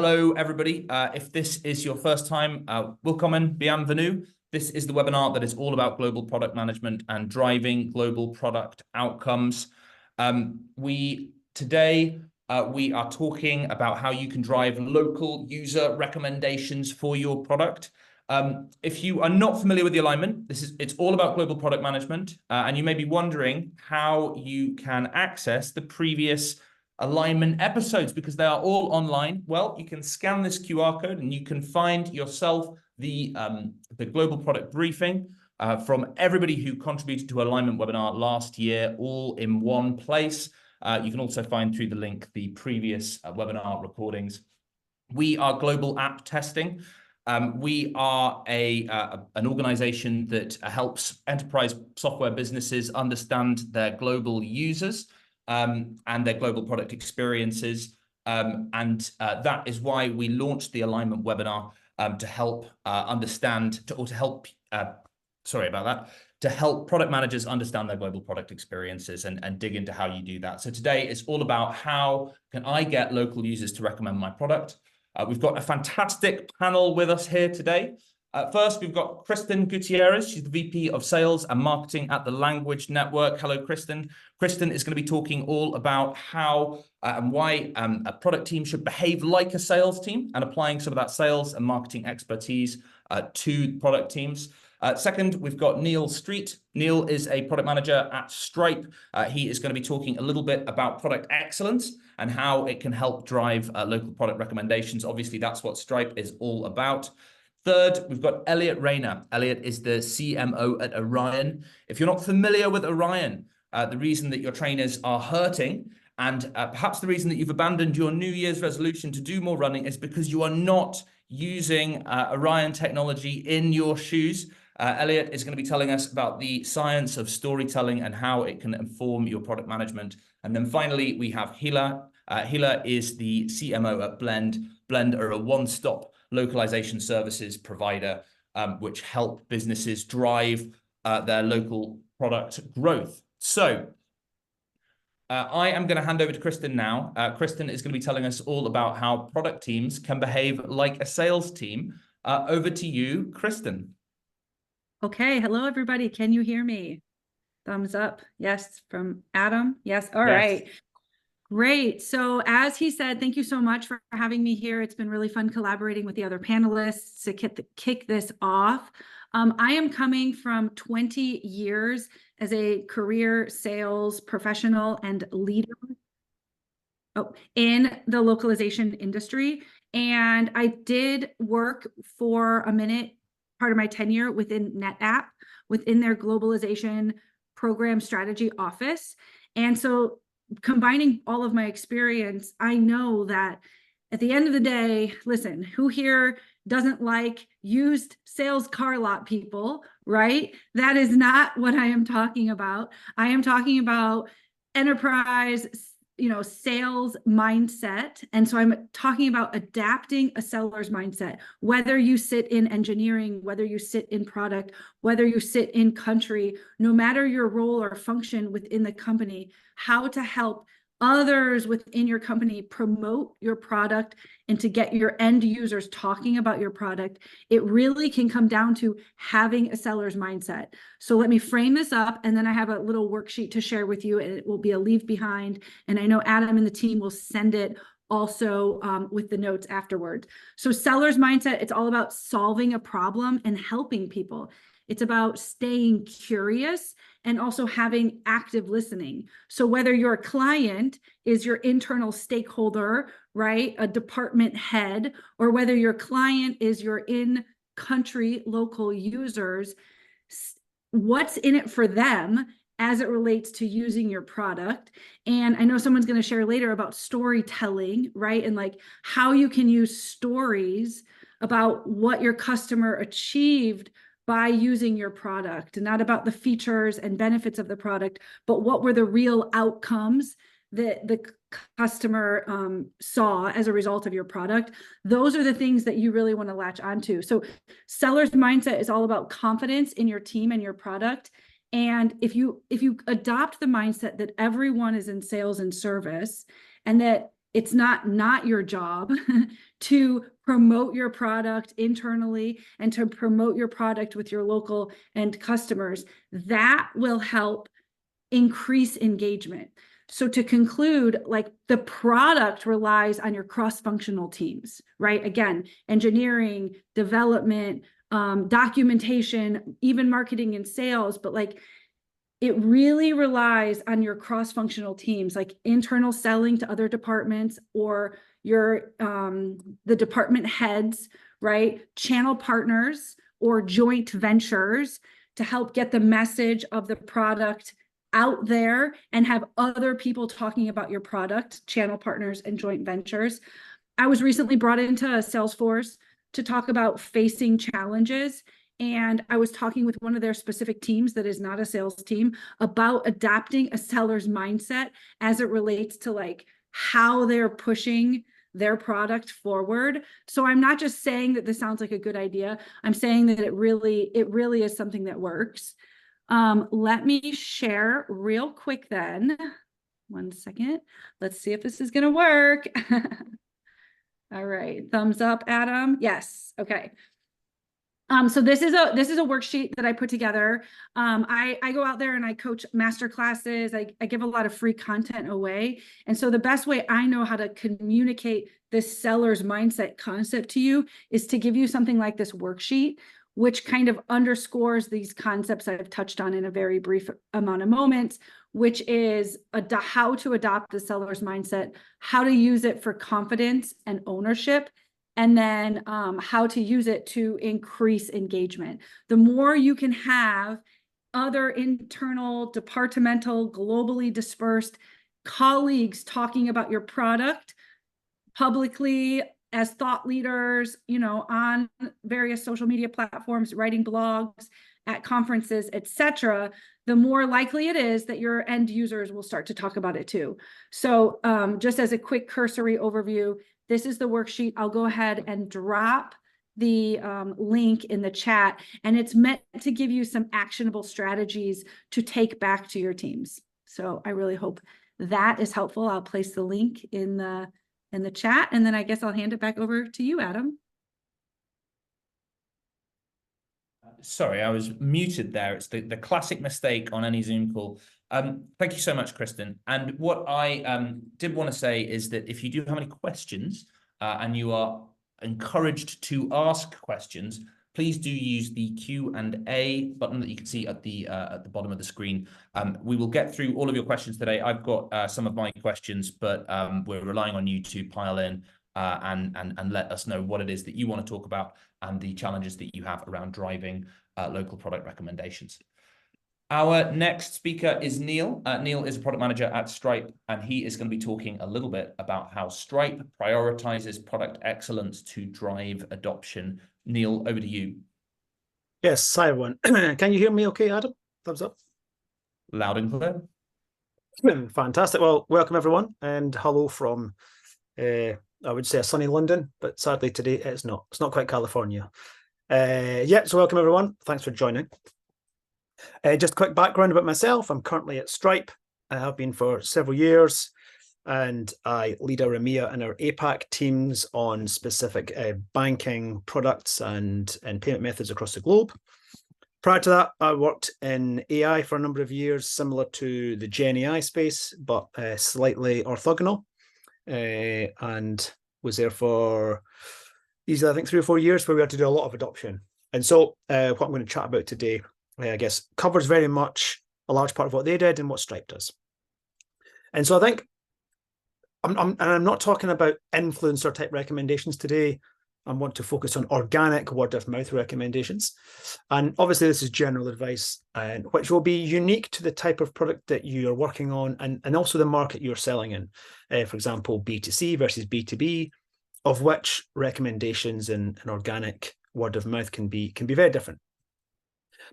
Hello, everybody. If this is your first time, willkommen, bienvenue. This is the webinar that is all about global product management and driving global product outcomes. Today we are talking about how you can drive local user recommendations for your product. If you are not familiar with the alignment, it's all about global product management, and you may be wondering how you can access the previous alignment episodes because they are all online. Well, you can scan this QR code and you can find yourself the global product briefing from everybody who contributed to alignment webinar last year, all in one place. You can also find through the link the previous webinar recordings. We are Global App Testing. We are an organization that helps enterprise software businesses understand their global users and their global product experiences. That is why we launched the alignment webinar to help to help product managers understand their global product experiences and dig into how you do that. So today it's all about how can I get local users to recommend my product. We've got a fantastic panel with us here today. First, we've got Kristen Gutierrez. She's the VP of Sales and Marketing at the Language Network. Hello, Kristen. Kristen is going to be talking all about how and why a product team should behave like a sales team and applying some of that sales and marketing expertise to product teams. Second, we've got Neil Street. Neil is a product manager at Stripe. He is going to be talking a little bit about product excellence and how it can help drive local product recommendations. Obviously, that's what Stripe is all about. Third, we've got Elliot Rayner. Elliot is the CMO at Orion. If you're not familiar with Orion, the reason that your trainers are hurting and perhaps the reason that you've abandoned your New Year's resolution to do more running is because you are not using Orion technology in your shoes. Elliot is going to be telling us about the science of storytelling and how it can inform your product management. And then finally, we have Hila. Hila is the CMO at Blend. Blend are a one-stop localization services provider, which help businesses drive their local product growth. So I am going to hand over to Kristen now. Kristen is going to be telling us all about how product teams can behave like a sales team. Over to you, Kristen. Okay. Hello, everybody. Can you hear me? Thumbs up. Yes. From Adam. Yes. All right. Great. So as he said, thank you so much for having me here. It's been really fun collaborating with the other panelists to kick this off. I am coming from 20 years as a career sales professional and leader in the localization industry. And I did work for a minute, part of my tenure within NetApp, within their globalization program strategy office. And so combining all of my experience, I know that at the end of the day, listen, who here doesn't like used sales car lot people, right? That is not what I am talking about. I am talking about enterprise, sales mindset. And so I'm talking about adapting a seller's mindset, whether you sit in engineering, whether you sit in product, whether you sit in country, no matter your role or function within the company, how to help others within your company promote your product and to get your end users talking about your product. It really can come down to having a seller's mindset. So let me frame this up, and then I have a little worksheet to share with you, and it will be a leave behind. And I know Adam and the team will send it also with the notes afterwards. So seller's mindset, it's all about solving a problem and helping people. It's about staying curious and also having active listening. So whether your client is your internal stakeholder, right, a department head, or whether your client is your in-country local users, what's in it for them as it relates to using your product. And I know someone's going to share later about storytelling, right? And like how you can use stories about what your customer achieved by using your product, and not about the features and benefits of the product, but what were the real outcomes that the customer saw as a result of your product. Those are the things that you really want to latch onto. So seller's mindset is all about confidence in your team and your product. And if you adopt the mindset that everyone is in sales and service, and that it's not your job to promote your product internally and to promote your product with your local end customers. That will help increase engagement. So to conclude, like, the product relies on your cross-functional teams, right? Again, engineering, development, documentation, even marketing and sales, but like, it really relies on your cross-functional teams, like internal selling to other departments, or your the department heads, right? Channel partners or joint ventures to help get the message of the product out there and have other people talking about your product, channel partners and joint ventures. I was recently brought into Salesforce to talk about facing challenges. And I was talking with one of their specific teams that is not a sales team about adapting a seller's mindset as it relates to like how they're pushing their product forward. So I'm not just saying that this sounds like a good idea. I'm saying that it really is something that works. Let me share real quick then. 1 second. Let's see if this is going to work. All right. Thumbs up, Adam. Yes. Okay. So this is a worksheet that I put together. I go out there and I coach master classes. I give a lot of free content away. And so the best way I know how to communicate this seller's mindset concept to you is to give you something like this worksheet, which kind of underscores these concepts I've touched on in a very brief amount of moments, which is how to adopt the seller's mindset, how to use it for confidence and ownership, and then how to use it to increase engagement. The more you can have other internal, departmental, globally dispersed colleagues talking about your product publicly, as thought leaders, you know, on various social media platforms, writing blogs, at conferences, etc., the more likely it is that your end users will start to talk about it too. So just as a quick cursory overview, this is the worksheet. I'll go ahead and drop the link in the chat, and it's meant to give you some actionable strategies to take back to your teams. So I really hope that is helpful. I'll place the link in the chat, and then I guess I'll hand it back over to you, Adam. Sorry, I was muted there. It's the classic mistake on any Zoom call. Thank you so much, Kristen. And what I did want to say is that if you do have any questions and you are encouraged to ask questions, please do use the Q&A button that you can see at the bottom of the screen. We will get through all of your questions today. I've got some of my questions, but we're relying on you to pile in and let us know what it is that you want to talk about and the challenges that you have around driving local product recommendations. Our next speaker is Neil. Neil is a product manager at Stripe, and he is going to be talking a little bit about how Stripe prioritizes product excellence to drive adoption. Neil, over to you. Yes, hi everyone. Can you hear me okay, Adam? Thumbs up. Loud and clear. Fantastic. Well, welcome everyone, and hello from, I would say, a sunny London, but sadly today it's not. It's not quite California. Yeah, so welcome everyone. Thanks for joining. Just a quick background about myself. I'm currently at Stripe. I have been for several years, and I lead our EMEA and our APAC teams on specific banking products and payment methods across the globe. Prior to that, I worked in AI for a number of years, similar to the Gen AI space, but slightly orthogonal, and was there for easily, I think, 3 or 4 years, where we had to do a lot of adoption. And so what I'm going to chat about today, I guess, covers very much a large part of what they did and what Stripe does. And so I think I'm not talking about influencer type recommendations today. I want to focus on organic word of mouth recommendations. And obviously this is general advice, and which will be unique to the type of product that you are working on and also the market you're selling in. For example, B2C versus B2B, of which recommendations and organic word of mouth can be very different.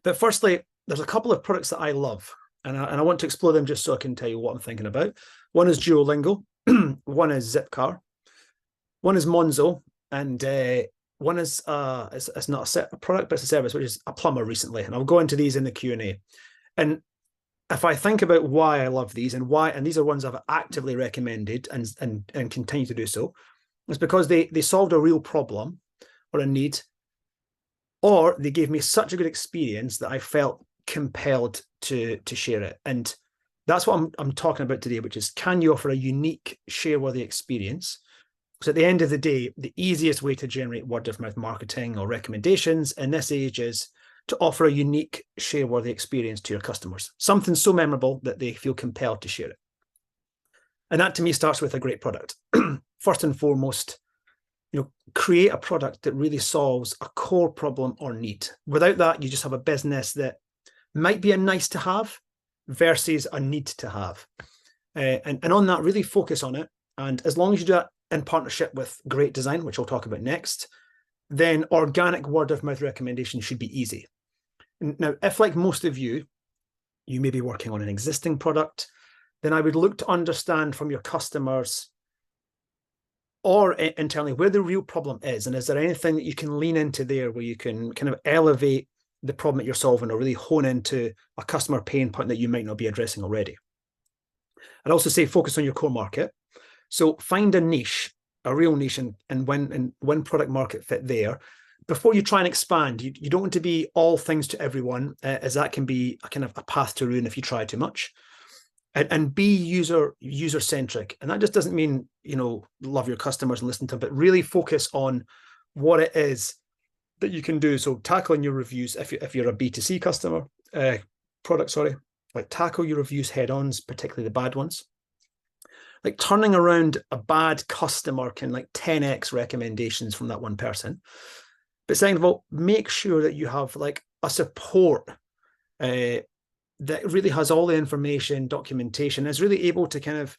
But firstly, there's a couple of products that I love, and I want to explore them just so I can tell you what I'm thinking about. One is Duolingo, one is Zipcar, one is Monzo, and one is it's not a product, but it's a service, which is a plumber recently. And I'll go into these in the Q&A. And if I think about why I love these and these are ones I've actively recommended and continue to do so, It's because they solved a real problem or a need, or they gave me such a good experience that I felt compelled to share it. And that's what I'm talking about today, which is, can you offer a unique share-worthy experience? So at the end of the day, the easiest way to generate word of mouth marketing or recommendations in this age is to offer a unique share-worthy experience to your customers, something so memorable that they feel compelled to share it. And that to me starts with a great product. First and foremost, create a product that really solves a core problem or need. Without that, you just have a business that might be a nice to have versus a need to have. And on that, really focus on it. And as long as you do that in partnership with great design, which we'll talk about next, then organic word of mouth recommendation should be easy. Now, if like most of you may be working on an existing product, then I would look to understand from your customers or internally where the real problem is. And is there anything that you can lean into there where you can kind of elevate the problem that you're solving or really hone into a customer pain point that you might not be addressing already? I'd also say focus on your core market. So find a niche, a real niche, and when product market fit there, before you try and expand. You don't want to be all things to everyone, as that can be a kind of a path to ruin if you try too much. And be user-centric. And that just doesn't mean, love your customers and listen to them, but really focus on what it is that you can do. So tackling your reviews, if you're a B2C customer, like tackle your reviews head-ons, particularly the bad ones. Like turning around a bad customer can like 10x recommendations from that one person. But second of all, make sure that you have like a support that really has all the information, documentation, is really able to kind of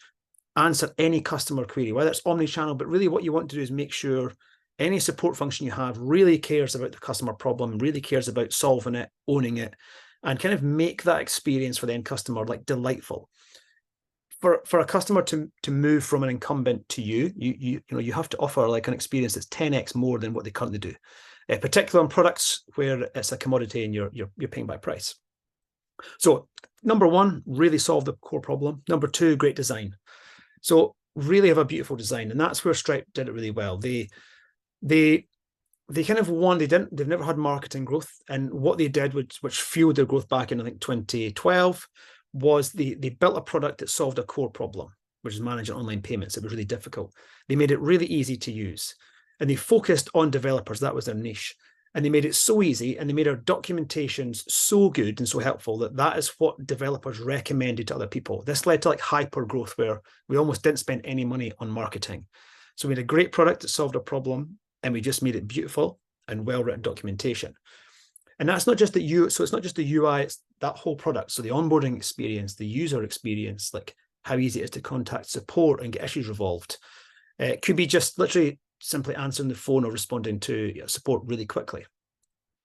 answer any customer query, whether it's omni-channel, but really what you want to do is make sure any support function you have really cares about the customer problem, really cares about solving it, owning it, and kind of make that experience for the end customer like delightful. For a customer to move from an incumbent to you have to offer like an experience that's 10x more than what they currently do, particularly on products where it's a commodity and you're paying by price. So number one, really solve the core problem. Number two, great design. So really have a beautiful design, and that's where Stripe did it really well. They kind of won. They've never had marketing growth, and what they did, which fueled their growth back in I think 2012, was they built a product that solved a core problem, which is managing online payments. It was really difficult. They made it really easy to use, and they focused on developers. That was their niche. And they made it so easy, and they made our documentations so good and so helpful that is what developers recommended to other people. This led to like hyper growth where we almost didn't spend any money on marketing. So we had a great product that solved a problem, and we just made it beautiful and well-written documentation. And that's not just so it's not just the UI, it's that whole product. So the onboarding experience, the user experience, like how easy it is to contact support and get issues resolved. It could be just literally simply answering the phone or responding to support really quickly.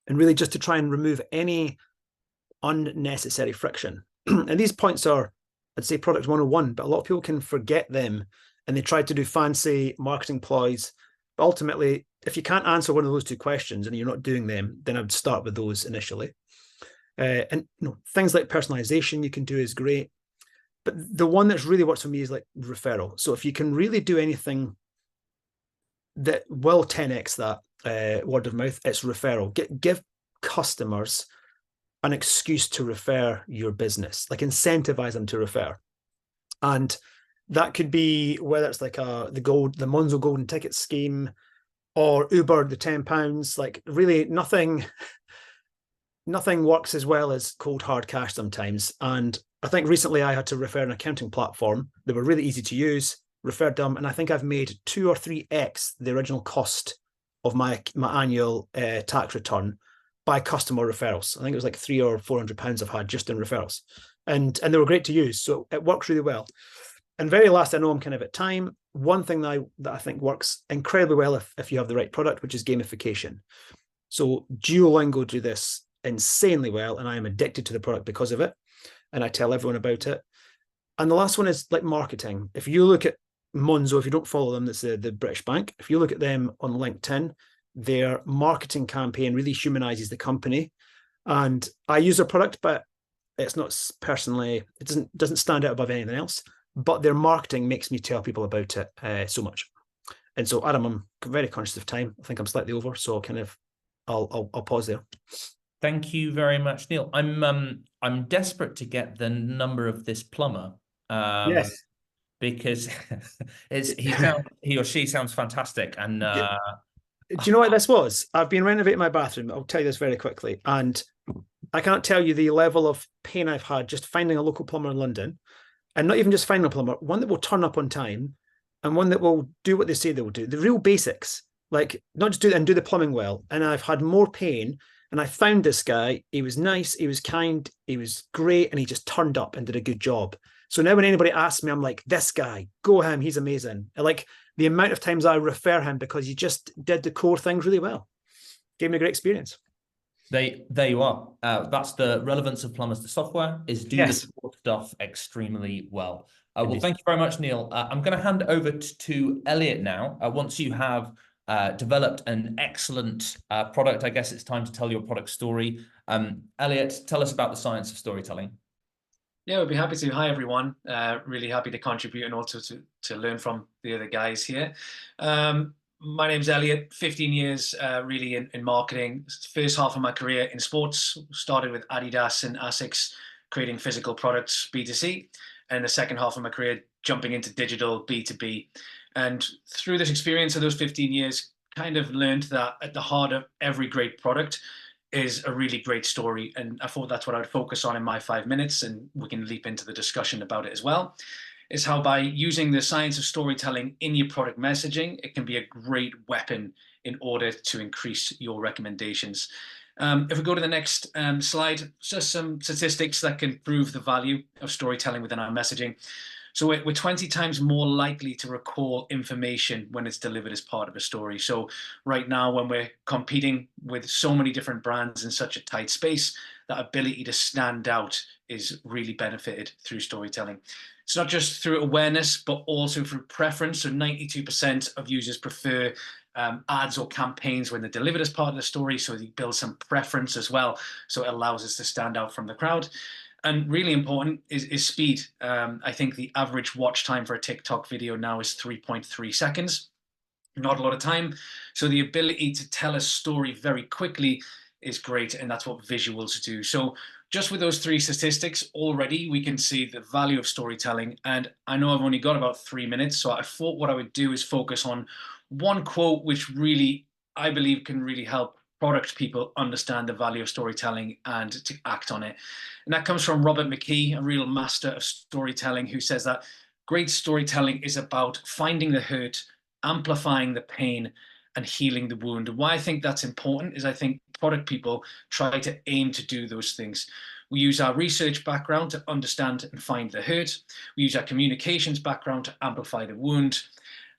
And really just to try and remove any unnecessary friction. And these points are, I'd say, product 101, but a lot of people can forget them and they try to do fancy marketing ploys. But ultimately, if you can't answer one of those two questions and you're not doing them, then I would start with those initially. And things like personalization you can do is great. But the one that's really works for me is like referral. So if you can really do anything that will 10x that word of mouth, it's referral. Give customers an excuse to refer your business, like incentivize them to refer. And that could be whether it's like the Monzo golden ticket scheme or Uber, the £10, like really nothing works as well as cold hard cash sometimes. And I think recently I had to refer an accounting platform. They were really easy to use, referred them, and I think I've made 2 or 3x the original cost of my annual tax return by customer referrals. I think it was like £300 or £400 I've had just in referrals, and they were great to use. So it works really well. And very last, I know I'm kind of at time. One thing that I think works incredibly well if you have the right product, which is gamification. So Duolingo do this insanely well, and I am addicted to the product because of it, and I tell everyone about it. And the last one is like marketing. If you look at Monzo, if you don't follow them, that's the British bank. If you look at them on LinkedIn, their marketing campaign really humanizes the company. And I use their product, but it's not personally, it doesn't stand out above anything else. But their marketing makes me tell people about it so much. And so, Adam, I'm very conscious of time. I think I'm slightly over, so I'll pause there. Thank you very much, Neil. I'm desperate to get the number of this plumber. Yes. Because he or she sounds fantastic. And do you know what this was? I've been renovating my bathroom. I'll tell you this very quickly. And I can't tell you the level of pain I've had just finding a local plumber in London. And not even just finding a plumber, one that will turn up on time and one that will do what they say they will do. The real basics, like not just do it and do the plumbing well. And I've had more pain. And I found this guy. He was nice. He was kind. He was great. And he just turned up and did a good job. So now when anybody asks me, I'm like, this guy, go him. He's amazing. I like the amount of times I refer him because he just did the core things really well. Gave me a great experience. There you are. That's the relevance of plumbers to software, is do the core stuff extremely well. Well, thank you very much, Neil. I'm going to hand over to Elliot now. Once you have developed an excellent product, I guess it's time to tell your product story. Elliot, tell us about the science of storytelling. Yeah, we'd be happy to. Hi, everyone. Really happy to contribute and also to learn from the other guys here. My name's Elliot, 15 years really in marketing. First half of my career in sports, started with Adidas and Asics, creating physical products, B2C. And the second half of my career, jumping into digital, B2B. And through this experience of those 15 years, kind of learned that at the heart of every great product is a really great story. And I thought that's what I would focus on in my 5 minutes, and we can leap into the discussion about it as well, is how by using the science of storytelling in your product messaging, it can be a great weapon in order to increase your recommendations. If we go to the next slide, just some statistics that can prove the value of storytelling within our messaging. So we're 20 times more likely to recall information when it's delivered as part of a story. So right now, when we're competing with so many different brands in such a tight space, that ability to stand out is really benefited through storytelling. It's not just through awareness, but also through preference. So 92% of users prefer ads or campaigns when they're delivered as part of the story. So they build some preference as well. So it allows us to stand out from the crowd. And really important is speed. I think the average watch time for a TikTok video now is 3.3 seconds. Not a lot of time. So the ability to tell a story very quickly is great, and that's what visuals do. So just with those three statistics already, we can see the value of storytelling. And I know I've only got about 3 minutes, so I thought what I would do is focus on one quote, which really, I believe, can really help product people understand the value of storytelling and to act on it. And that comes from Robert McKee, a real master of storytelling, who says that great storytelling is about finding the hurt, amplifying the pain, and healing the wound. And why I think that's important is I think product people try to aim to do those things. We use our research background to understand and find the hurt. We use our communications background to amplify the wound.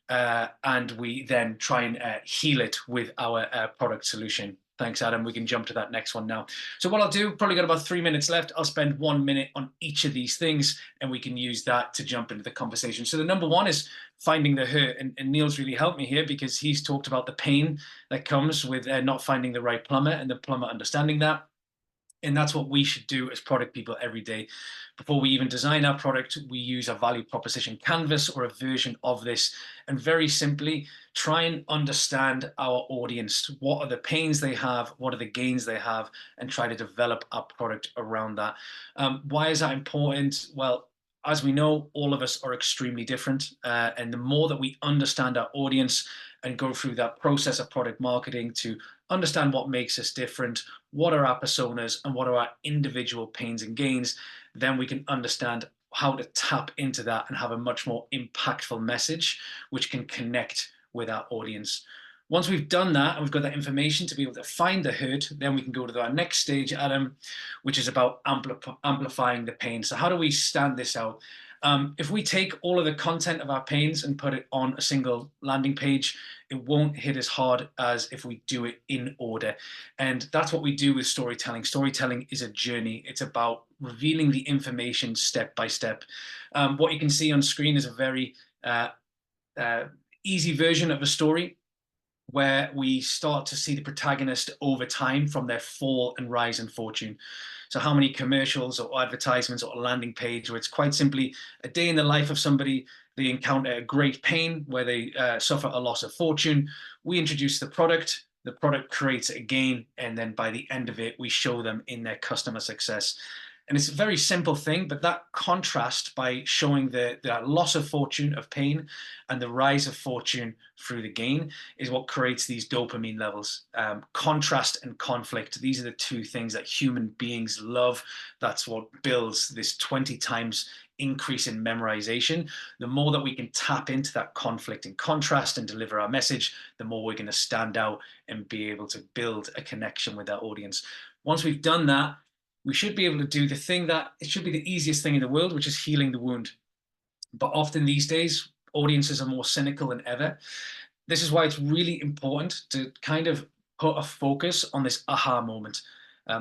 And we then try and heal it with our product solution. Thanks, Adam. We can jump to that next one now. So what I'll do, probably got about 3 minutes left. I'll spend 1 minute on each of these things, and we can use that to jump into the conversation. So the number one is finding the hurt. And Neil's really helped me here because he's talked about the pain that comes with not finding the right plumber and the plumber understanding that. And that's what we should do as product people every day. Before we even design our product, we use a value proposition canvas or a version of this. And very simply, try and understand our audience. What are the pains they have? What are the gains they have? And try to develop our product around that. Why is that important? Well, as we know, all of us are extremely different. And the more that we understand our audience and go through that process of product marketing to understand what makes us different, what are our personas, and what are our individual pains and gains, then we can understand how to tap into that and have a much more impactful message, which can connect with our audience. Once we've done that and we've got that information to be able to find the hurt, then we can go to our next stage, Adam, which is about amplifying the pain. So how do we stand this out? If we take all of the content of our pains and put it on a single landing page, it won't hit as hard as if we do it in order. And that's what we do with storytelling. Storytelling is a journey. It's about revealing the information step by step. What you can see on screen is a very easy version of a story. where we start to see the protagonist over time from their fall and rise in fortune. So how many commercials or advertisements or a landing page where it's quite simply a day in the life of somebody, they encounter a great pain where they suffer a loss of fortune. We introduce the product creates a gain, and then by the end of it, we show them in their customer success. And it's a very simple thing, but that contrast by showing the loss of fortune, of pain, and the rise of fortune through the gain is what creates these dopamine levels. Contrast and conflict, these are the two things that human beings love. That's what builds this 20 times increase in memorization. The more that we can tap into that conflict and contrast and deliver our message, the more we're going to stand out and be able to build a connection with our audience. Once we've done that, we should be able to do the thing that it should be the easiest thing in the world, which is healing the wound. But often these days, audiences are more cynical than ever. This is why it's really important to kind of put a focus on this aha moment.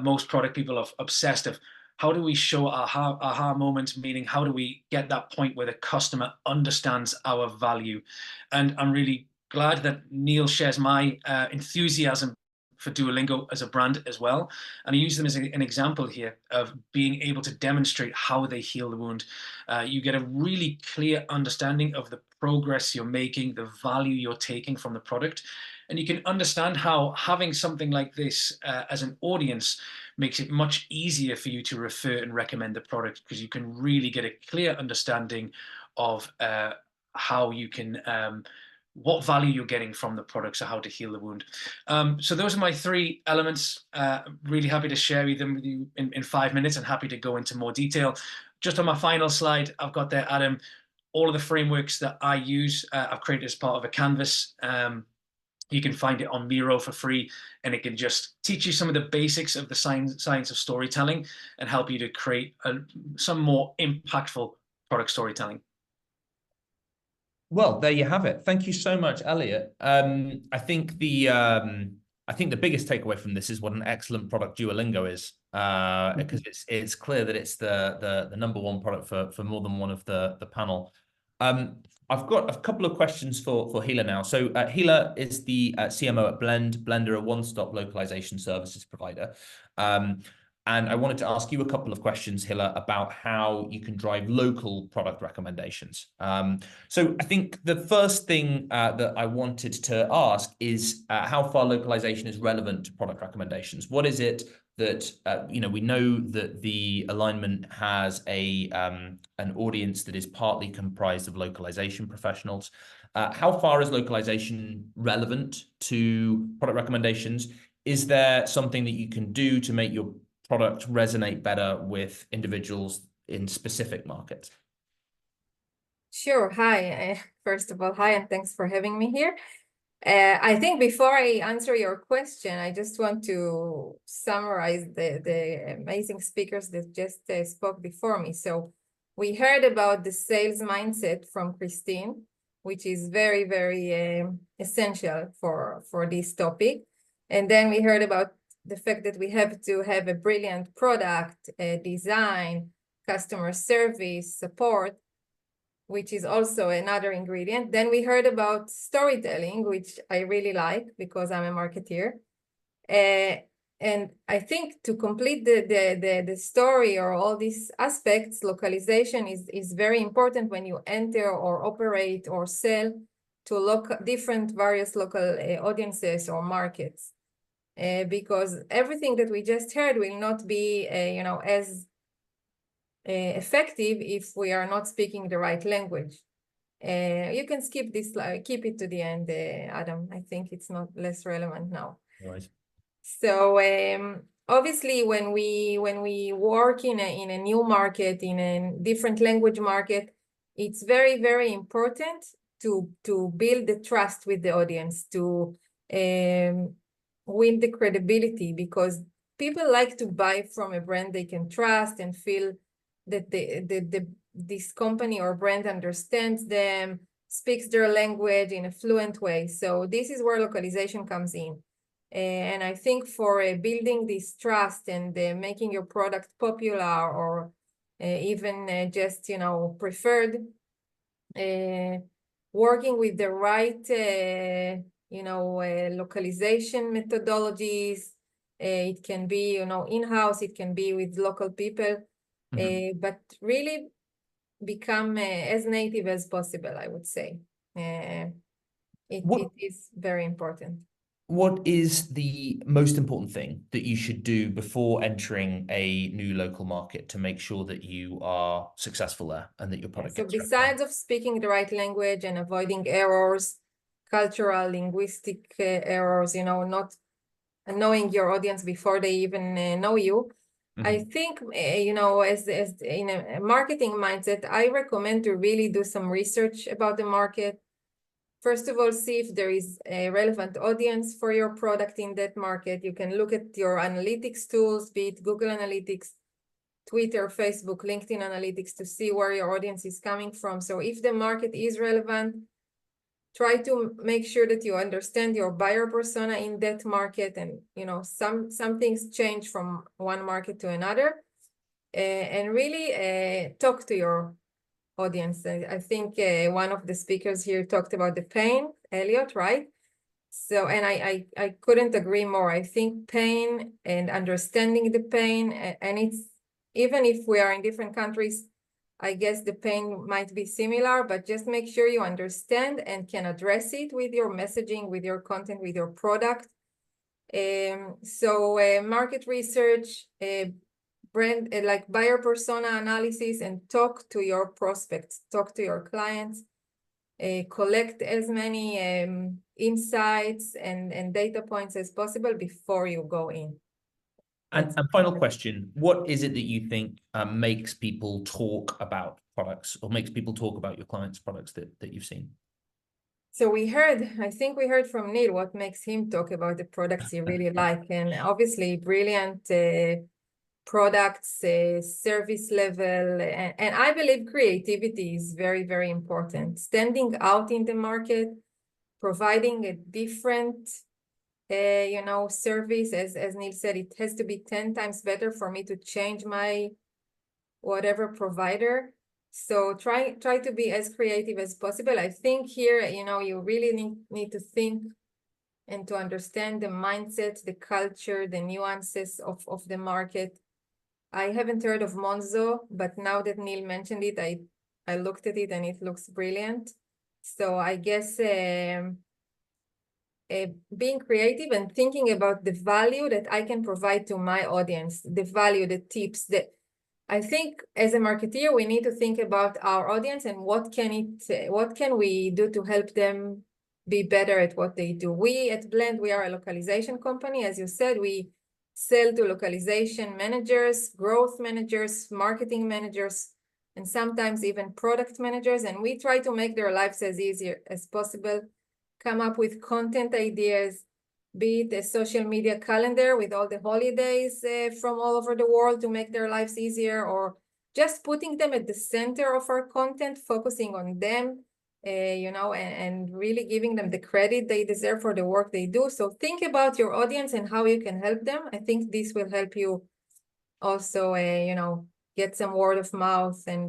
Most product people are obsessed of how do we show aha moment, meaning how do we get that point where the customer understands our value? And I'm really glad that Neil shares my enthusiasm for Duolingo as a brand as well. And I use them as an example here of being able to demonstrate how they heal the wound. You get a really clear understanding of the progress you're making, the value you're taking from the product. And you can understand how having something like this as an audience makes it much easier for you to refer and recommend the product, because you can really get a clear understanding of how you can what value you're getting from the product, so how to heal the wound. So those are my three elements. Really happy to share them with you in 5 minutes, and happy to go into more detail. Just on my final slide, I've got there, Adam, all of the frameworks that I use, I've created as part of a canvas. You can find it on Miro for free, and it can just teach you some of the basics of the science of storytelling and help you to create some more impactful product storytelling. Well, there you have it. Thank you so much, Elliot. I think the biggest takeaway from this is what an excellent product Duolingo is, because it's clear that it's the number one product for more than one of the panel. I've got a couple of questions for Hila now. So Hila is the CMO at Blend. Blender, a one-stop localization services provider. And I wanted to ask you a couple of questions, Hila, about how you can drive local product recommendations. So I think the first thing that I wanted to ask is how far localization is relevant to product recommendations. What is it that, we know that the alignment has an audience that is partly comprised of localization professionals. How far is localization relevant to product recommendations? Is there something that you can do to make your product resonate better with individuals in specific markets? Sure. Hi. First of all, hi, and thanks for having me here. I think before I answer your question, I just want to summarize the amazing speakers that just spoke before me. So we heard about the sales mindset from Christine, which is very, very essential for this topic. And then we heard about the fact that we have to have a brilliant product, design, customer service, support, which is also another ingredient. Then we heard about storytelling, which I really like because I'm a marketeer. And I think to complete the story or all these aspects, localization is very important when you enter or operate or sell to different various local audiences or markets. Because everything that we just heard will not be, as effective if we are not speaking the right language. You can skip this slide, keep it to the end, Adam. I think it's not less relevant now. Right. So obviously, when we work in a new market, in a different language market, it's very, very important to build the trust with the audience, to win the credibility, because people like to buy from a brand they can trust and feel that this company or brand understands them, speaks their language in a fluent way. So this is where localization comes in. And I think for building this trust and making your product popular or even just, preferred, working with the right localization methodologies. It can be, in-house, it can be with local people, but really become as native as possible, I would say. It is very important. What is the most important thing that you should do before entering a new local market to make sure that you are successful there and that your product So gets recognized? besides of speaking the right language and avoiding errors, cultural, linguistic errors, not knowing your audience before they even know you, I think, as in a marketing mindset, I recommend to really do some research about the market. First of all, see if there is a relevant audience for your product in that market. You can look at your analytics tools, be it Google Analytics, Twitter, Facebook, LinkedIn Analytics, to see where your audience is coming from. So if the market is relevant, try to make sure that you understand your buyer persona in that market. And, some things change from one market to another. And really talk to your audience. I think one of the speakers here talked about the pain, Elliot, right? So, and I couldn't agree more. I think pain and understanding the pain, and it's, even if we are in different countries, I guess the pain might be similar, but just make sure you understand and can address it with your messaging, with your content, with your product. So market research, brand, like buyer persona analysis, and talk to your prospects, talk to your clients, collect as many insights and data points as possible before you go in. And final question, what is it that you think makes people talk about products, or makes people talk about your clients' products that you've seen? So I think we heard from Neil what makes him talk about the products he really like, and obviously brilliant products, service level, and I believe creativity is very, very important. Standing out in the market, providing a different service, as Neil said, it has to be 10 times better for me to change my whatever provider. So try to be as creative as possible. I think here, you really need to think and to understand the mindset, the culture, the nuances of the market. I haven't heard of Monzo, but now that Neil mentioned it, I looked at it and it looks brilliant. So I guess being creative and thinking about the value that I can provide to my audience, the value, the tips, I think as a marketeer, we need to think about our audience and what can we do to help them be better at what they do. We at Blend, we are a localization company. As you said, we sell to localization managers, growth managers, marketing managers, and sometimes even product managers. And we try to make their lives as easy as possible, come up with content ideas, be it a social media calendar with all the holidays from all over the world to make their lives easier, or just putting them at the center of our content, focusing on them, and really giving them the credit they deserve for the work they do. So think about your audience and how you can help them. I think this will help you also, get some word of mouth and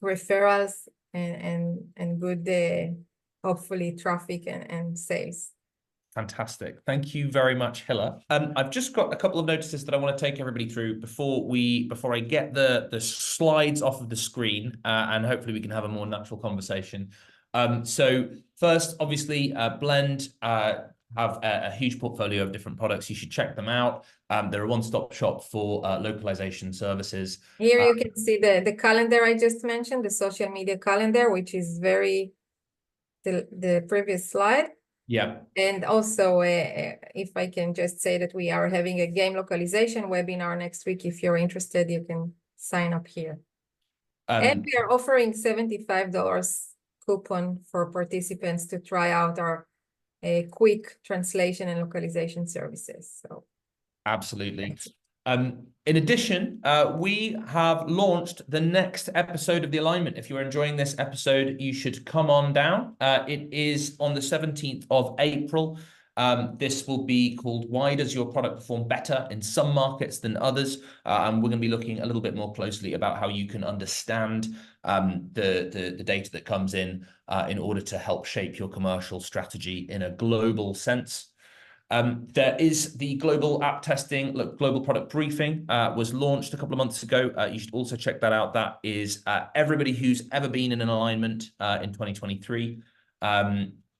referrals and good, hopefully, traffic and sales. Fantastic. Thank you very much, Hilla. I've just got a couple of notices that I want to take everybody through before I get the slides off of the screen, and hopefully we can have a more natural conversation. So first, obviously, Blend have a huge portfolio of different products. You should check them out. They're a one-stop shop for localization services. Here you can see the calendar I just mentioned, the social media calendar, which is the previous slide. Yeah. And also, if I can just say that we are having a game localization webinar next week. If you're interested, you can sign up here. And we are offering $75 coupon for participants to try out our quick translation and localization services. So absolutely. In addition, we have launched the next episode of The Alignment. If you're enjoying this episode, you should come on down. It is on the 17th of April. This will be called Why Does Your Product Perform Better in Some Markets Than Others? And we're going to be looking a little bit more closely about how you can understand the data that comes in order to help shape your commercial strategy in a global sense. There is the global app testing, global product briefing was launched a couple of months ago. You should also check that out. That is everybody who's ever been in an alignment in 2023.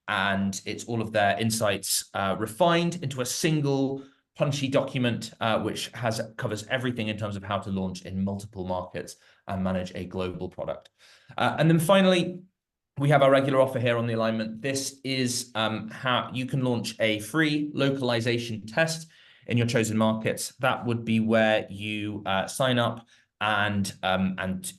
And it's all of their insights refined into a single punchy document, which covers everything in terms of how to launch in multiple markets and manage a global product. And then finally, we have our regular offer here on the alignment. This is how you can launch a free localization test in your chosen markets. That would be where you sign up and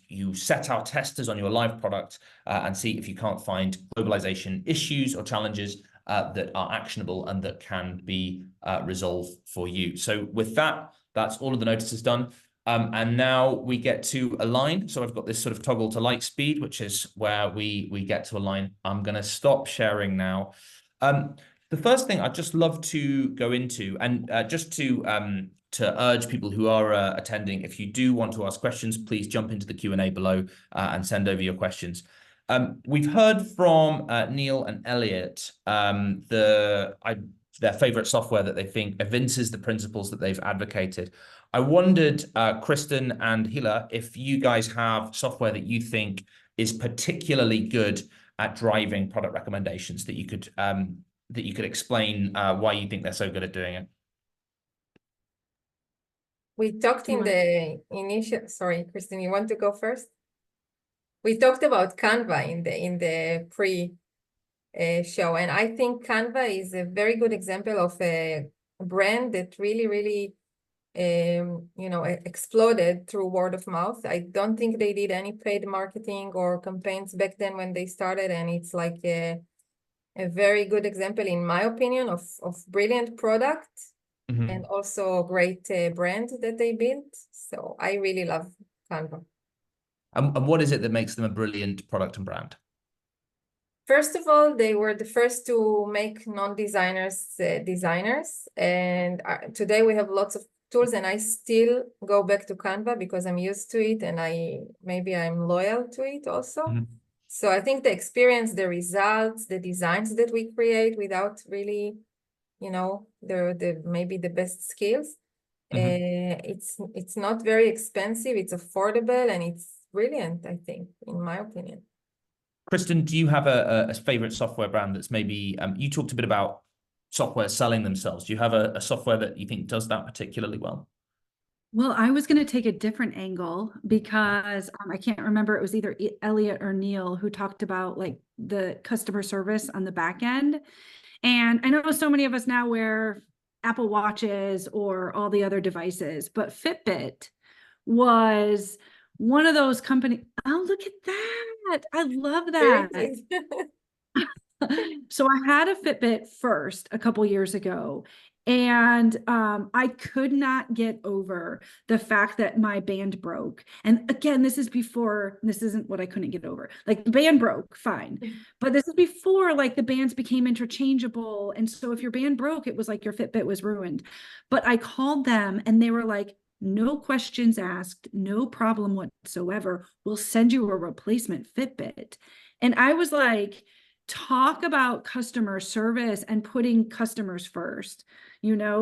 you set our testers on your live product and see if you can't find globalization issues or challenges that are actionable and that can be resolved for you. So with that, that's all of the notices done. And now we get to align. So I've got this sort of toggle to light speed, which is where we get to align. I'm going to stop sharing now. The first thing I'd just love to go into, and just to urge people who are attending, if you do want to ask questions, please jump into the Q&A below and send over your questions. We've heard from Neil and Elliot their favorite software that they think evinces the principles that they've advocated. I wondered, Kristen and Hila, if you guys have software that you think is particularly good at driving product recommendations that you could explain why you think they're so good at doing it. We talked in the initial, sorry, Kristen, you want to go first? We talked about Canva in the pre-show, and I think Canva is a very good example of a brand that really exploded through word of mouth. I don't think they did any paid marketing or campaigns back then when they started, and it's like a very good example, in my opinion, of brilliant product. Mm-hmm. And also a great brand that they built. So I really love Canva. And what is it that makes them a brilliant product and brand? First of all, they were the first to make non-designers designers. And today we have lots of tools, and I still go back to Canva because I'm used to it, and maybe I'm loyal to it also. Mm-hmm. So I think the experience, the results, the designs that we create without really, maybe the best skills. Mm-hmm. It's not very expensive, it's affordable, and it's brilliant, I think, in my opinion. Kristen, do you have a favorite software brand that's maybe, you talked a bit about software selling themselves. Do you have a software that you think does that particularly well? Well, I was going to take a different angle because I can't remember, it was either Elliot or Neil who talked about like the customer service on the back end. And I know so many of us now wear Apple Watches or all the other devices, but Fitbit was one of those companies. Oh, look at that. I love that. So I had a Fitbit first a couple years ago, and I could not get over the fact that my band broke. And again, this isn't what I couldn't get over. Like the band broke, fine. But this is before like the bands became interchangeable. And so if your band broke, it was like your Fitbit was ruined. But I called them and they were like, no questions asked, no problem whatsoever. We'll send you a replacement Fitbit. And I was like, talk about customer service and putting customers first,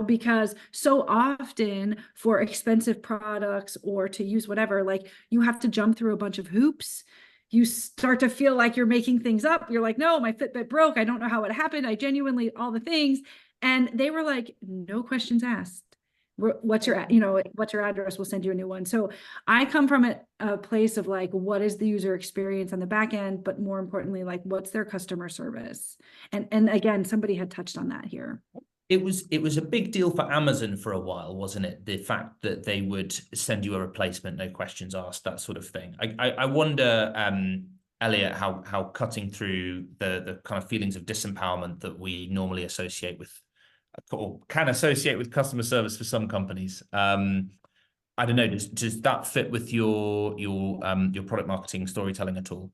because so often for expensive products or to use whatever, like you have to jump through a bunch of hoops. You start to feel like you're making things up. You're like, no, my Fitbit broke. I don't know how it happened. I genuinely, all the things. And they were like, no questions asked. What's your address? We'll send you a new one. So I come from a place of like, what is the user experience on the back end, but more importantly, like what's their customer service? And again, somebody had touched on that here. It was a big deal for Amazon for a while, wasn't it? The fact that they would send you a replacement, no questions asked, that sort of thing. I wonder, Elliot, how cutting through the kind of feelings of disempowerment that we normally associate with, or can associate with customer service for some companies. I don't know, does that fit with your product marketing storytelling at all?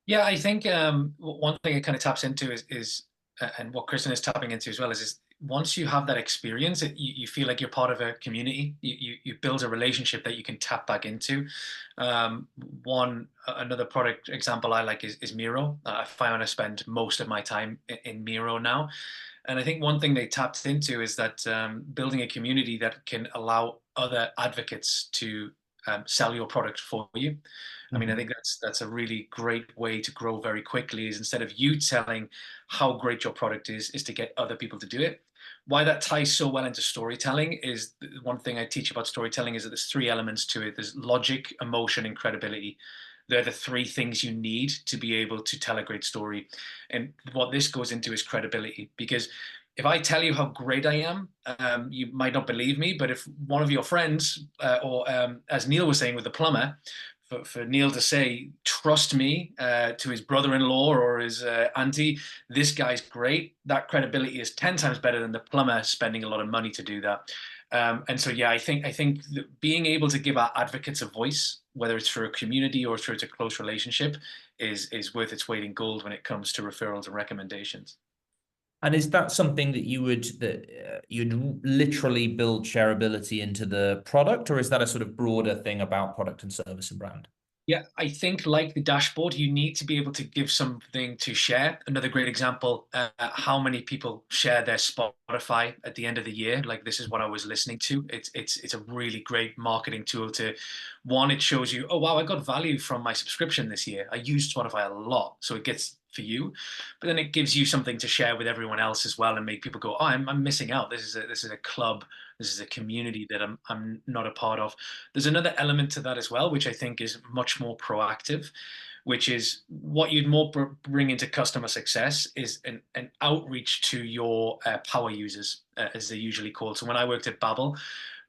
Yeah, I think one thing it kind of taps into is and what Kristen is tapping into as well is once you have that experience, you feel like you're part of a community. You build a relationship that you can tap back into. Another product example I like is Miro. I find I spend most of my time in Miro now. And I think one thing they tapped into is that building a community that can allow other advocates to sell your product for you. I mean, I think that's a really great way to grow very quickly, is instead of you telling how great your product is to get other people to do it. Why that ties so well into storytelling is, one thing I teach about storytelling is that there's 3 elements to it. There's logic, emotion, and credibility. They're the 3 things you need to be able to tell a great story. And what this goes into is credibility, because if I tell you how great I am, you might not believe me, but if one of your friends, or as Neil was saying with the plumber, for Neil to say, trust me, to his brother-in-law or his auntie, this guy's great, that credibility is 10 times better than the plumber spending a lot of money to do that. And so, yeah, I think that being able to give our advocates a voice, whether it's through a community or through a close relationship, is worth its weight in gold when it comes to referrals and recommendations. And is that something that you'd literally build shareability into the product, or is that a sort of broader thing about product and service and brand? Yeah, I think like the dashboard, you need to be able to give something to share. Another great example, how many people share their Spotify at the end of the year. Like, this is what I was listening to. It's a really great marketing tool to, one, it shows you, oh, wow, I got value from my subscription this year. I use Spotify a lot. So it gets for you, but then it gives you something to share with everyone else as well and make people go, oh, I'm missing out. This is a club. This is a community that I'm not a part of. There's another element to that as well, which I think is much more proactive, which is what you'd more bring into customer success is an outreach to your power users, as they're usually called. So when I worked at Babbel,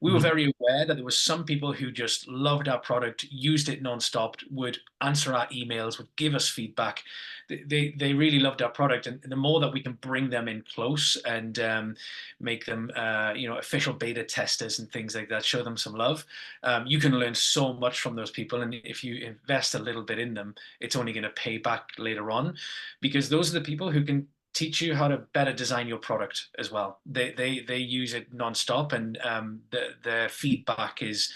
we were very aware that there was some people who just loved our product, used it nonstop, would answer our emails, would give us feedback. They really loved our product, and the more that we can bring them in close and make them, official beta testers and things like that, show them some love, you can learn so much from those people. And if you invest a little bit in them, it's only going to pay back later on, because those are the people who can teach you how to better design your product as well. They use it nonstop, and their feedback is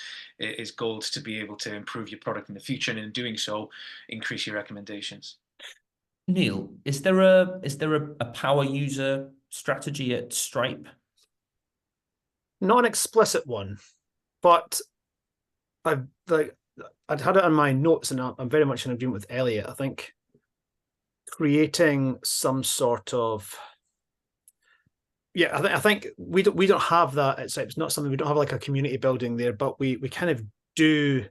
gold to be able to improve your product in the future, and in doing so, increase your recommendations. Neil, is there a power user strategy at Stripe? Not an explicit one, but I'd had it on my notes, and I'm very much in agreement with Elliot. I think creating some sort of, I think we don't have that at Stripe. It's not something, we don't have like a community building there, but we kind of do,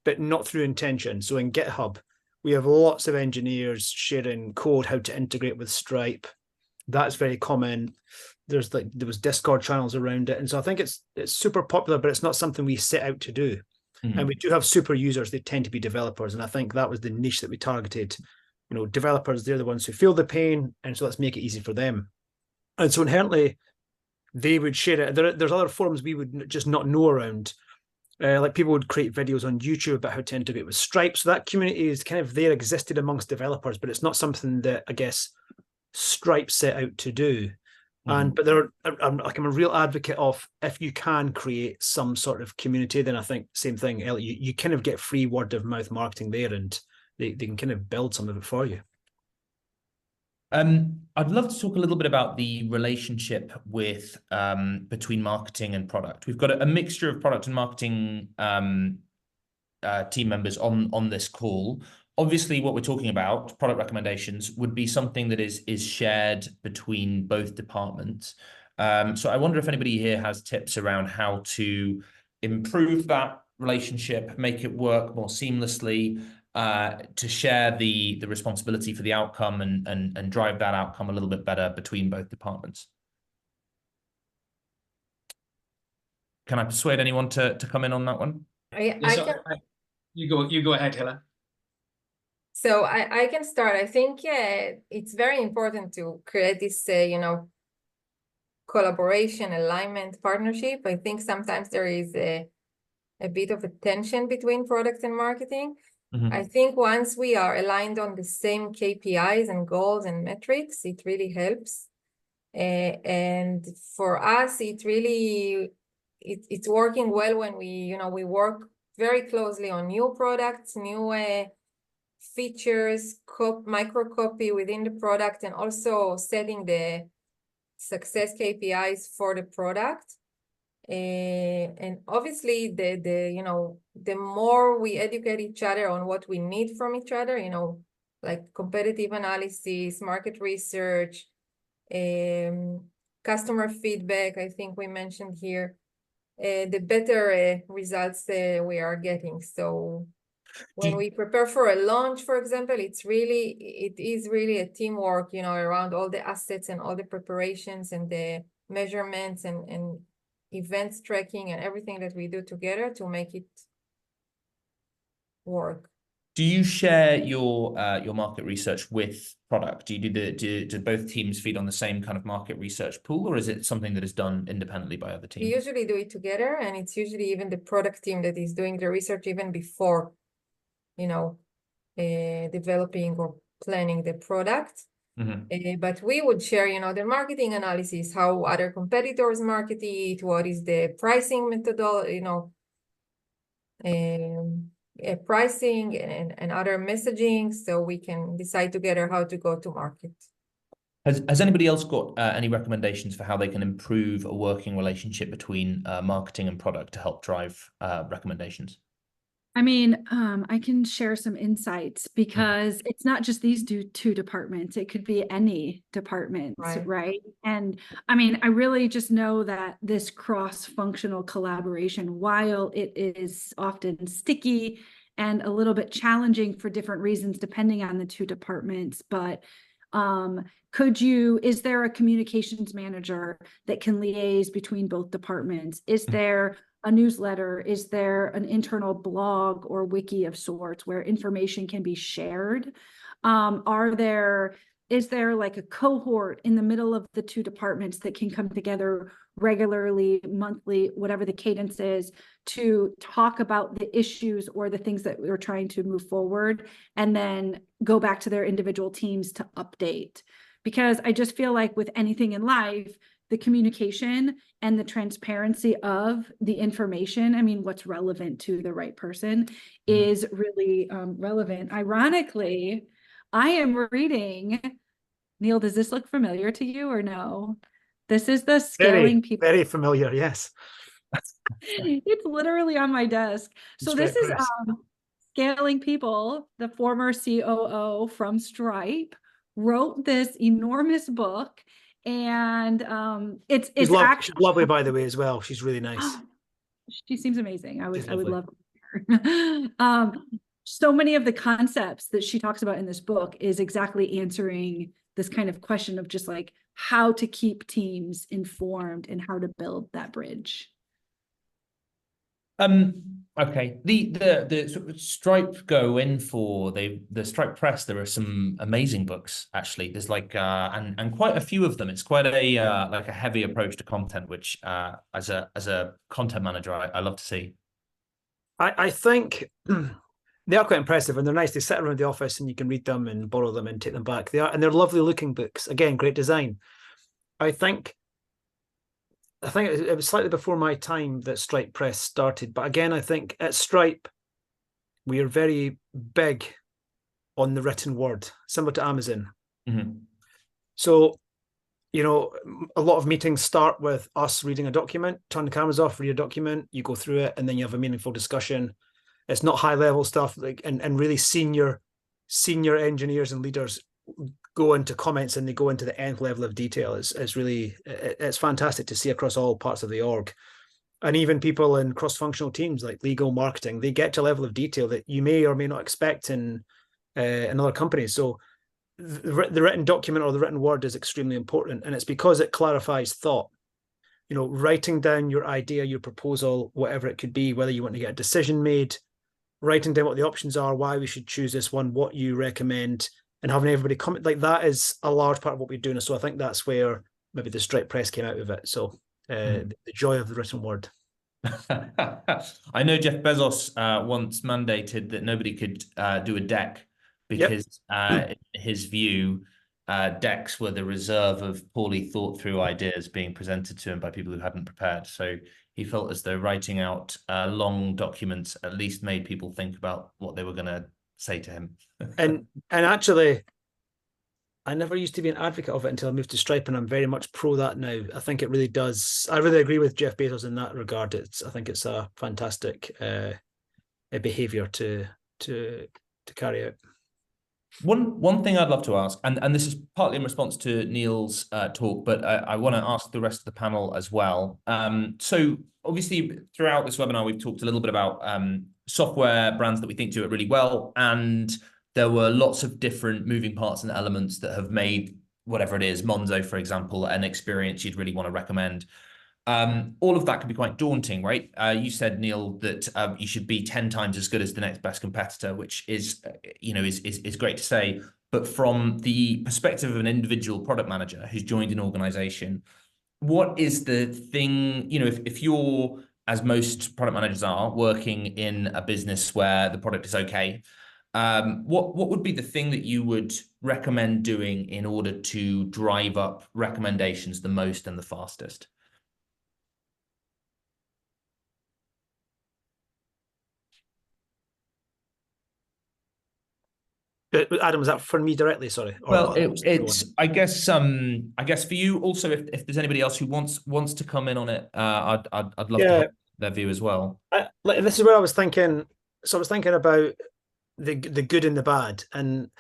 but not through intention. So in GitHub, we have lots of engineers sharing code, how to integrate with Stripe. That's very common. There was Discord channels around it. And so I think it's super popular, but it's not something we set out to do. And we do have super users. They tend to be developers. And I think that was the niche that we targeted. Developers, they're the ones who feel the pain. And so let's make it easy for them. And so inherently, they would share it. There's other forums we would just not know around. Like, people would create videos on YouTube about how to integrate with Stripe. So that community is kind of there, existed amongst developers, but it's not something that I guess Stripe set out to do. But I'm a real advocate of, if you can create some sort of community, then I think same thing. You kind of get free word of mouth marketing there, and they can kind of build some of it for you. I'd love to talk a little bit about the relationship with between marketing and product. We've got a mixture of product and marketing team members on this call. Obviously, what we're talking about, product recommendations, would be something that is shared between both departments. So I wonder if anybody here has tips around how to improve that relationship, make it work more seamlessly, to share the responsibility for the outcome and drive that outcome a little bit better between both departments. Can I persuade anyone to come in on that one? You go ahead, Hilla. So I can start. I think it's very important to create this, collaboration, alignment, partnership. I think sometimes there is a bit of a tension between product and marketing. I think once we are aligned on the same KPIs and goals and metrics, it really helps. And for us, it's working well when we work very closely on new products, new features, micro copy within the product, and also setting the success KPIs for the product. And obviously, the more we educate each other on what we need from each other, like competitive analysis, market research, customer feedback, I think we mentioned here, the better results we are getting. So when we prepare for a launch, for example, it is really a teamwork, around all the assets and all the preparations and the measurements and events tracking and everything that we do together to make it work. Do you share your market research with product? Do both teams feed on the same kind of market research pool, or is it something that is done independently by other teams? We usually do it together, and it's usually even the product team that is doing the research even before, developing or planning the product. But we would share, the marketing analysis, how other competitors market it, what is the pricing methodology, pricing and other messaging, so we can decide together how to go to market. Has anybody else got any recommendations for how they can improve a working relationship between marketing and product to help drive recommendations? I mean, I can share some insights because it's not just these two departments. It could be any department, right? And I mean, I really just know that this cross-functional collaboration, while it is often sticky and a little bit challenging for different reasons, depending on the two departments, but is there a communications manager that can liaise between both departments? Is there a newsletter? Is there an internal blog or wiki of sorts where information can be shared? Is there like a cohort in the middle of the two departments that can come together regularly, monthly, whatever the cadence is, to talk about the issues or the things that we're trying to move forward, and then go back to their individual teams to update? Because I just feel like with anything in life, the communication and the transparency of the information, I mean, what's relevant to the right person is really relevant. Ironically, I am reading, Neil, does this look familiar to you or no? This is the Scaling People. Very familiar, yes. It's literally on my desk. So this is Scaling People, the former COO from Stripe, wrote this enormous book. And it's actually she's lovely, by the way, as well. She's really nice. She seems amazing. I would love her. So many of the concepts that she talks about in this book is exactly answering this kind of question of just like how to keep teams informed and how to build that bridge. Okay. The sort of Stripe go in for the Stripe Press. There are some amazing books actually. There's like and quite a few of them. It's quite a like a heavy approach to content, which as a content manager I love to see. I think they are quite impressive, and they're nice. They sit around the office and you can read them and borrow them and take them back. They're lovely looking books. Again, great design. I think it was slightly before my time that Stripe Press started. But again, I think at Stripe, we are very big on the written word, similar to Amazon. So, a lot of meetings start with us reading a document, turn the cameras off, read a document, you go through it, and then you have a meaningful discussion. It's not high level stuff, and really senior engineers and leaders go into comments and they go into the nth level of detail. It's fantastic to see across all parts of the org. And even people in cross-functional teams like legal, marketing, they get to a level of detail that you may or may not expect in other companies. So the written document or the written word is extremely important, and it's because it clarifies thought. Writing down your idea, your proposal, whatever it could be, whether you want to get a decision made, writing down what the options are, why we should choose this one, what you recommend, and having everybody comment, like that is a large part of what we're doing. So I think that's where maybe the Stripe Press came out of it. So the joy of the written word. I know Jeff Bezos once mandated that nobody could do a deck because in his view, decks were the reserve of poorly thought through ideas being presented to him by people who hadn't prepared. So he felt as though writing out long documents at least made people think about what they were going to say to him. and actually, I never used to be an advocate of it until I moved to Stripe, and I'm very much pro that now. I think it really does. I really agree with Jeff Bezos in that regard. I think it's a fantastic behavior to carry out. One thing I'd love to ask, and this is partly in response to Neil's talk, but I want to ask the rest of the panel as well. So obviously throughout this webinar, we've talked a little bit about software brands that we think do it really well, and there were lots of different moving parts and elements that have made whatever it is, Monzo, for example, an experience you'd really want to recommend. All of that can be quite daunting, right? You said, Neil, that you should be 10 times as good as the next best competitor, which is, is great to say. But from the perspective of an individual product manager who's joined an organization, what is the thing, if you're, as most product managers are, working in a business where the product is okay, what would be the thing that you would recommend doing in order to drive up recommendations the most and the fastest? Adam, was that for me directly? Sorry. Well, it's I guess for you also, if there's anybody else who wants to come in on it, I'd love to have their view as well. This is where I was thinking. So I was thinking about the good and the bad, and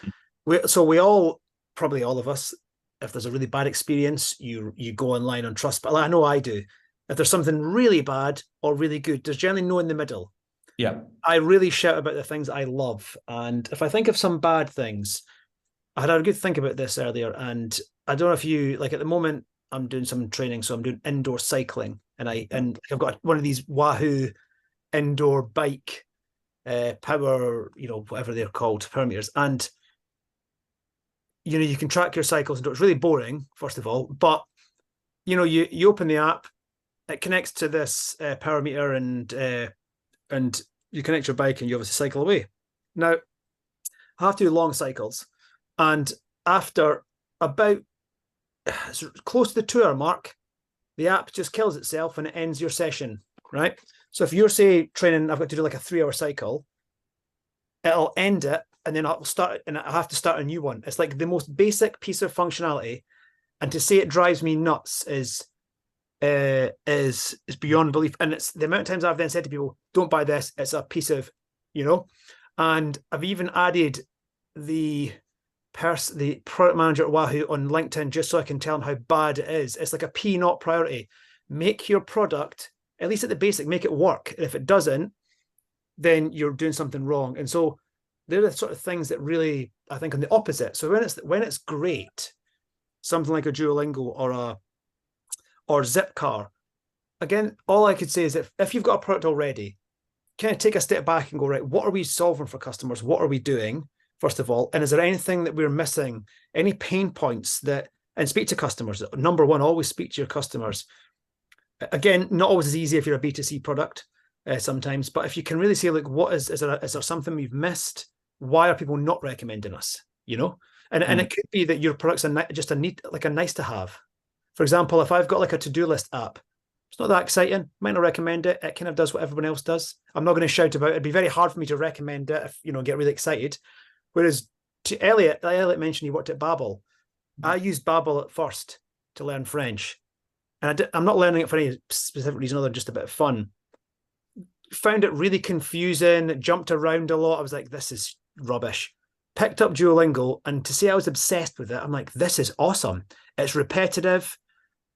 we all, probably all of us, if there's a really bad experience, you go online on Trustpilot. I know I do. If there's something really bad or really good, there's generally no in the middle. Yeah, I really shout about the things I love, and if I think of some bad things, I had a good think about this earlier, and I don't know if you, like, at the moment I'm doing some training, so I'm doing indoor cycling, and I've got one of these Wahoo indoor bike power, whatever they're called, power meters, and you can track your cycles, and it's really boring, first of all, but you open the app, it connects to this power meter, and you connect your bike and you obviously cycle away. Now, I have to do long cycles, and after about close to the 2-hour mark, the app just kills itself and it ends your session, right? So if you're, say, training, I've got to do like a 3-hour cycle, it'll end it, and then I'll start, and I have to start a new one. It's like the most basic piece of functionality, and to say it drives me nuts is beyond belief. And it's the amount of times I've then said to people, don't buy this, it's a piece of, and I've even added the product manager at Wahoo on LinkedIn just so I can tell them how bad it is. It's like a P, not priority. Make your product, at least at the basic, make it work. And if it doesn't, then you're doing something wrong. And so they're the sort of things that really, I think, on the opposite. So when it's great, something like a Duolingo or Zipcar, again, all I could say is that if you've got a product already, kind of take a step back and go, right, what are we solving for customers? What are we doing, first of all? And is there anything that we're missing, any pain points and speak to customers. Number one, always speak to your customers. Again, not always as easy if you're a B2C product sometimes, but if you can really say, like, what is there something we've missed? Why are people not recommending us? And it could be that your product's just a nice to have. For example, if I've got like a to-do list app, it's not that exciting, might not recommend it. It kind of does what everyone else does. I'm not going to shout about it. It'd be very hard for me to recommend it if, get really excited. Whereas to Elliot mentioned he worked at Babbel. I used Babbel at first to learn French. And I'm not learning it for any specific reason other than just a bit of fun. Found it really confusing, jumped around a lot. I was like, this is rubbish. Picked up Duolingo, and to say I was obsessed with it, I'm like, this is awesome. It's repetitive.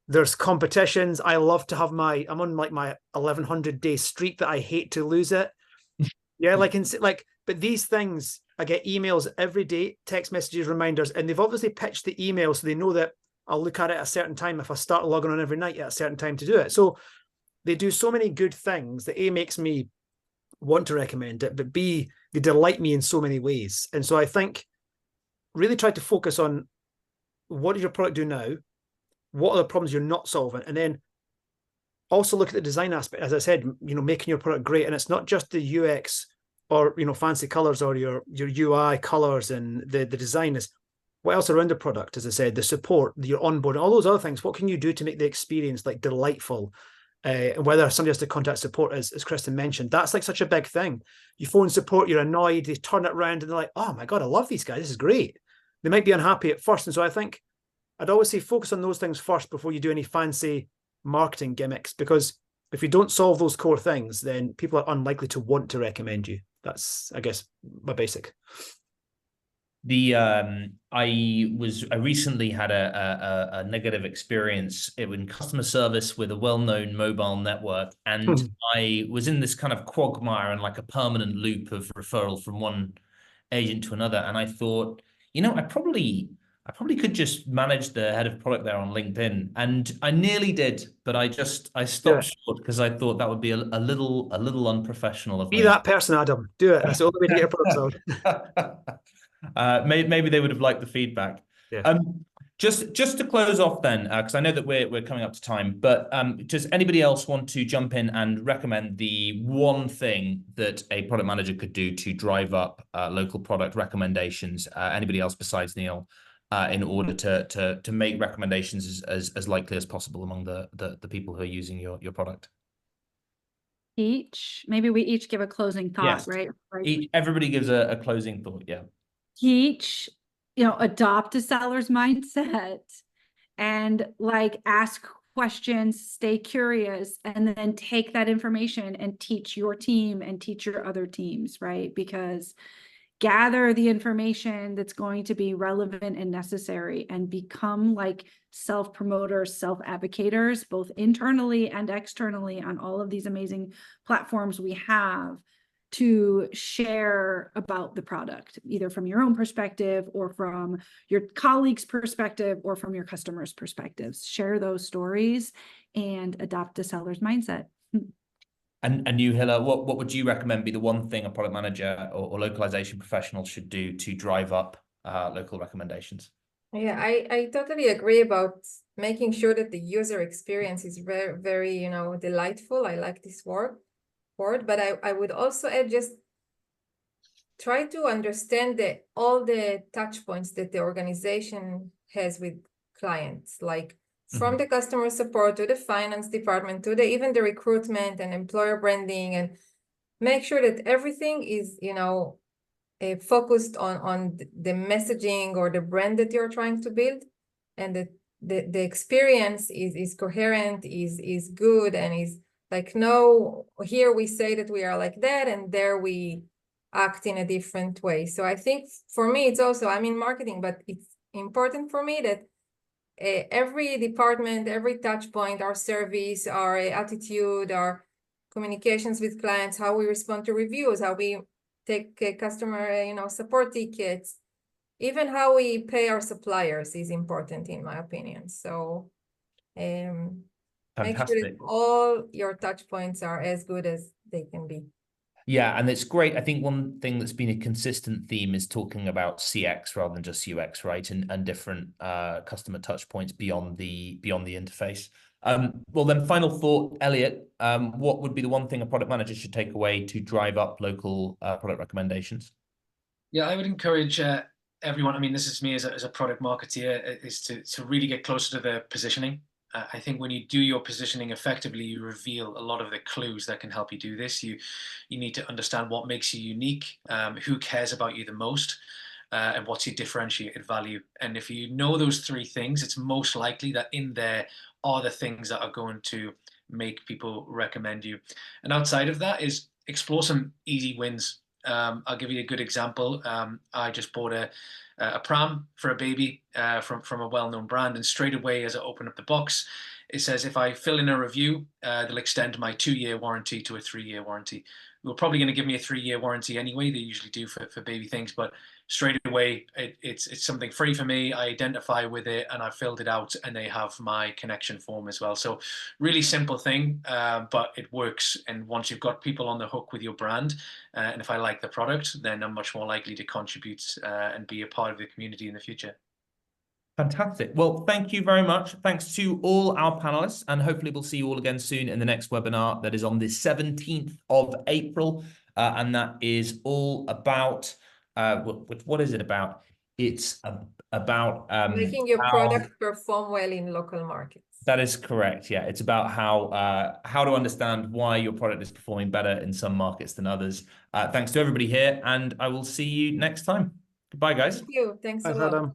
There's competitions. I love to have I'm on like my 1100-day streak that I hate to lose it. Yeah, but these things, I get emails every day, text messages, reminders, and they've obviously pitched the email so they know that I'll look at it at a certain time if I start logging on every night at a certain time to do it. So they do so many good things that A, makes me want to recommend it, but B, they delight me in so many ways. And so I think really try to focus on what does your product do now? What are the problems you're not solving? And then also look at the design aspect. As I said, making your product great. And it's not just the UX or, fancy colors or your UI colors and the design is what else around the product, as I said, the support, your onboard, all those other things. What can you do to make the experience like delightful? And whether somebody has to contact support, as Kristen mentioned, that's like such a big thing. You phone support, you're annoyed, they turn it around and they're like, oh my God, I love these guys. This is great. They might be unhappy at first. And so I think I'd always say focus on those things first before you do any fancy marketing gimmicks, because if you don't solve those core things, then people are unlikely to want to recommend you. That's, I guess, my basic. I recently had a negative experience in customer service with a well-known mobile network, and I was in this kind of quagmire and like a permanent loop of referral from one agent to another. And I thought, I probably could just manage the head of product there on LinkedIn, and I nearly did, but I stopped short because I thought that would be a little unprofessional of me. Be that person, Adam. Do it. That's the only way to get your product sold. Maybe they would have liked the feedback. Yeah. Just to close off then, because I know that we're coming up to time, but does anybody else want to jump in and recommend the one thing that a product manager could do to drive up local product recommendations? Anybody else besides Neil, in order to make recommendations as likely as possible among the people who are using your product? Maybe we each give a closing thought, Yes. right? Everybody gives a closing thought. Yeah. Teach, adopt a seller's mindset and like ask questions, stay curious, and then take that information and teach your team and teach your other teams, right? Because gather the information that's going to be relevant and necessary, and become like self-promoters, self-advocators, both internally and externally on all of these amazing platforms we have to share about the product, either from your own perspective or from your colleagues' perspective or from your customers' perspectives. Share those stories and adopt a seller's mindset. And you, Hilla, what would you recommend be the one thing a product manager or localization professional should do to drive up local recommendations? Yeah, I totally agree about making sure that the user experience is very, very, delightful. I like this word, but I would also add, just try to understand all the touch points that the organization has with clients, like from the customer support to the finance department to even the recruitment and employer branding, and make sure that everything is, focused on the messaging or the brand that you're trying to build, and that the experience is coherent, is good, and is like, no, here we say that we are like that, and there we act in a different way. So I think for me, it's also, I'm in marketing, but it's important for me that every department, every touch point, our service, our attitude, our communications with clients, how we respond to reviews, how we take customer, support tickets, even how we pay our suppliers is important, in my opinion. So make sure that all your touch points are as good as they can be. Yeah, and it's great. I think one thing that's been a consistent theme is talking about CX rather than just UX, right? And different customer touch points beyond the interface. Well, then, final thought, Elliot, what would be the one thing a product manager should take away to drive up local product recommendations? Yeah, I would encourage everyone. I mean, this is me as a product marketeer, is to really get closer to the positioning. I think when you do your positioning effectively, you reveal a lot of the clues that can help you do this. You need to understand what makes you unique, who cares about you the most, and what's your differentiated value. And if you know those three things, it's most likely that in there are the things that are going to make people recommend you. And outside of that is explore some easy wins. I'll give you a good example. I just bought a pram for a baby from a well-known brand, and straight away as I open up the box, it says if I fill in a review, they'll extend my 2-year warranty to a 3-year warranty. We're probably going to give me a 3-year warranty anyway. They usually do for baby things, but straight away it's something free for me. I identify with it and I filled it out, and they have my connection form as well. So really simple thing, but it works. And once you've got people on the hook with your brand, and if I like the product, then I'm much more likely to contribute and be a part of the community in the future. Fantastic. Well, thank you very much. Thanks to all our panelists, and hopefully we'll see you all again soon in the next webinar that is on the 17th of April. And that is all about, what is it about? It's about Making your how- product perform well in local markets. That is correct. Yeah, it's about how to understand why your product is performing better in some markets than others. Thanks to everybody here, and I will see you next time. Goodbye, guys. Thank you. Thanks a Thanks, lot. Adam.